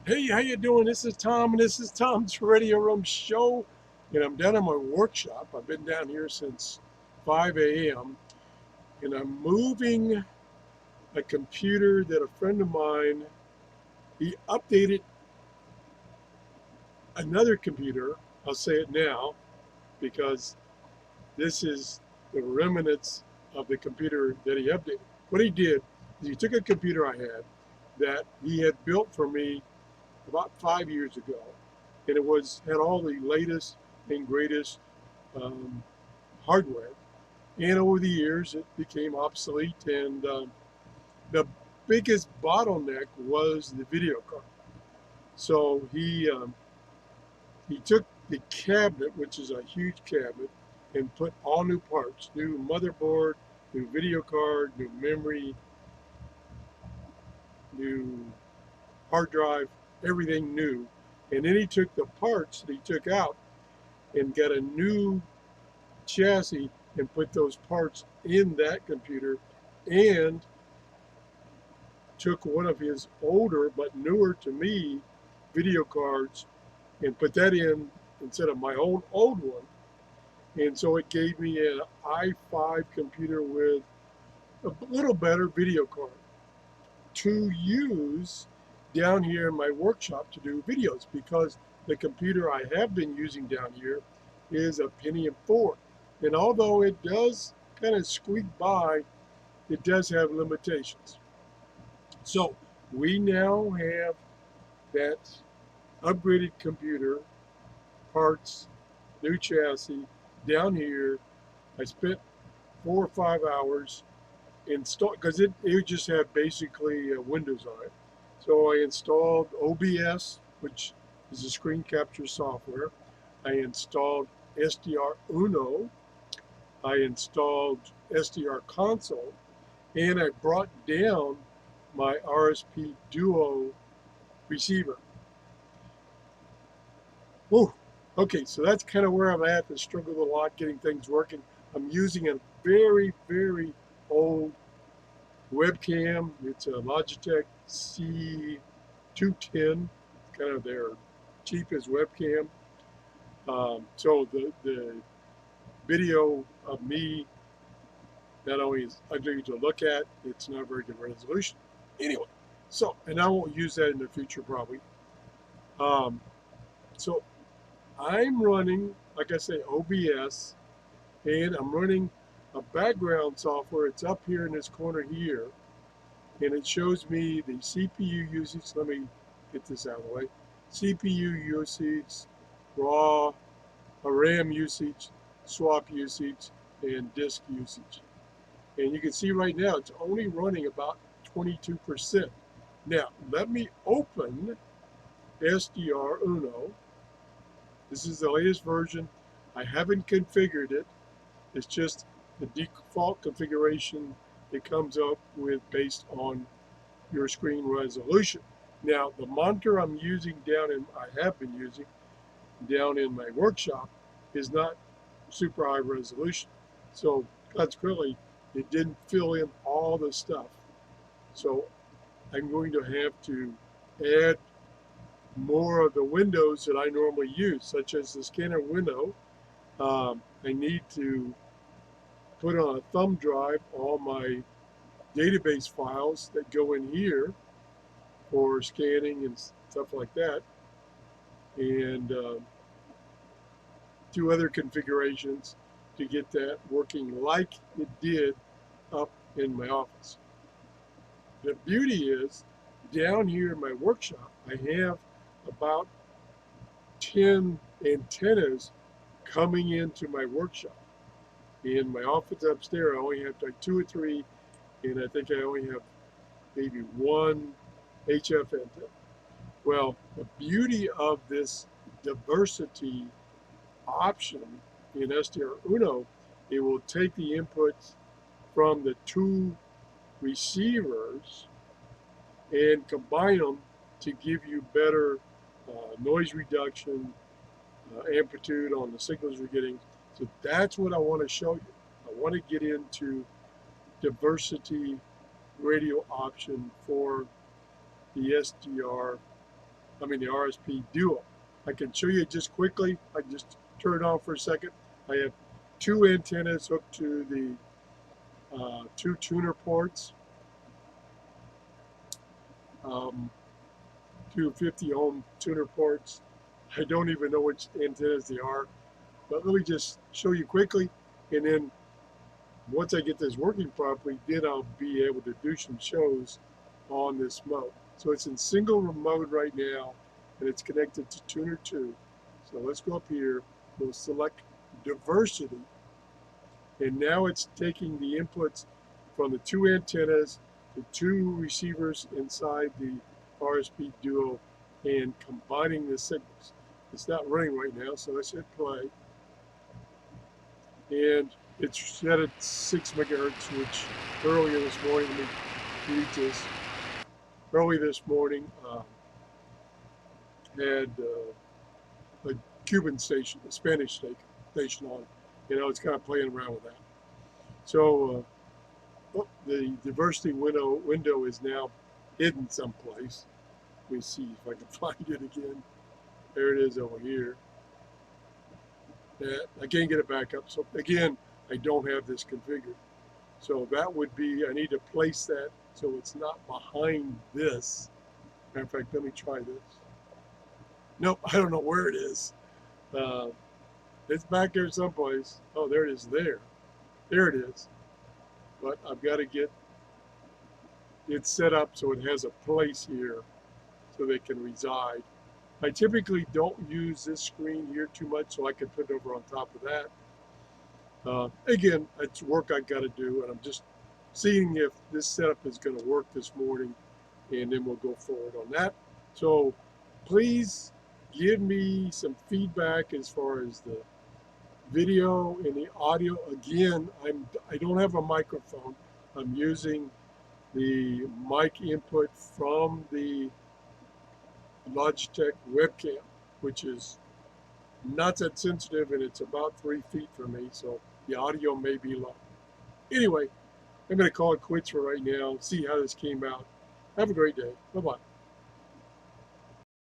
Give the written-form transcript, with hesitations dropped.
Hey, how you doing? This is Tom, and this is Tom's Radio Room Show. And I'm down in my workshop. I've been down here since 5 a.m. And I'm moving a computer that a friend of mine, he updated another computer. I'll say it now because this is the remnants of the computer that he updated. What he did is he took a computer I had that he had built for me about 5 years ago, and it was had all the latest and greatest um, hardware. And over the years, it became obsolete, and the biggest bottleneck was the video card. So he took the cabinet, which is a huge cabinet, and put all new parts, new motherboard, new video card, new memory, new hard drive, everything new. And then he took the parts that he took out and got a new chassis and put those parts in that computer, and took one of his older but newer to me video cards and put that in instead of my own old one. And so it gave me an i5 computer with a little better video card to use down here in my workshop to do videos, because the computer I have been using down here is a Pentium 4. And although it does kind of squeak by, it does have limitations. So we now have that upgraded computer, parts, new chassis down here. I spent 4 or 5 hours install because it just had basically Windows on it. So I installed OBS, which is a screen capture software. I installed SDR Uno. I installed SDR Console, and I brought down my RSP Duo receiver. Whew. Okay, so that's kind of where I'm at. I struggled a lot getting things working. I'm using a very, very old webcam. It's a Logitech C210, kind of their cheapest webcam. So the video of me not only is ugly to look at, it's not very good resolution. Anyway, so, and I won't use that in the future probably. Um, so I'm running, like I say, OBS, and I'm running a background software. It's up here in this corner here, and it shows me the CPU usage. Let me get this out of the way. CPU usage, raw, RAM usage, swap usage, and disk usage. And you can see right now it's only running about 22%. Now, let me open SDR Uno. This is the latest version. I haven't configured it. It's just the default configuration it comes up with based on your screen resolution. Now, the monitor I'm using I have been using down in my workshop is not super high resolution. So consequently, it didn't fill in all the stuff. So I'm going to have to add more of the windows that I normally use, such as the scanner window. I need to put on a thumb drive all my database files that go in here for scanning and stuff like that, and do other configurations to get that working like it did up in my office. The beauty is, down here in my workshop, I have about 10 antennas coming into my workshop. In my office upstairs, I only have like 2 or 3, and I think I only have maybe one HF antenna. Well, the beauty of this diversity option in SDR Uno, it will take the inputs from the two receivers and combine them to give you better noise reduction, amplitude on the signals you're getting. So that's what I want to show you. I want to get into diversity radio option for the SDR the RSP Duo. I can show you just quickly. I just turn it on for a second. I have two antennas hooked to the two tuner ports, 250 ohm tuner ports. I don't even know which antennas they are, but let me just show you quickly, and then once I get this working properly, then I'll be able to do some shows on this mode. So it's in single mode right now, and it's connected to tuner 2. So let's go up here, we'll select diversity, and now it's taking the inputs from the two antennas, the two receivers inside the RSP Duo, and combining the signals. It's not running right now, so let's hit play. And it's set at 6 megahertz, which earlier this morning, let me delete this. Early this morning, had a Cuban station, a Spanish station on. It's kind of playing around with that. So the diversity window is now hidden someplace. Let me see if I can find it again. There it is over here. I can't get it back up. So again, I don't have this configured. So that would be, I need to place that so it's not behind this. Matter of fact, let me try this. Nope, I don't know where it is. It's back there someplace. Oh, there it is there. There it is. But I've got to get it set up so it has a place here so they can reside. I typically don't use this screen here too much, so I can put it over on top of that. Again, it's work I got to do, and I'm just seeing if this setup is going to work this morning, and then we'll go forward on that. So please give me some feedback as far as the video and the audio. Again, I don't have a microphone. I'm using the mic input from the Logitech webcam, which is not that sensitive, and it's about 3 feet from me, so the audio may be low. Anyway, I'm going to call it quits for right now, see how this came out. Have a great day. Bye-bye.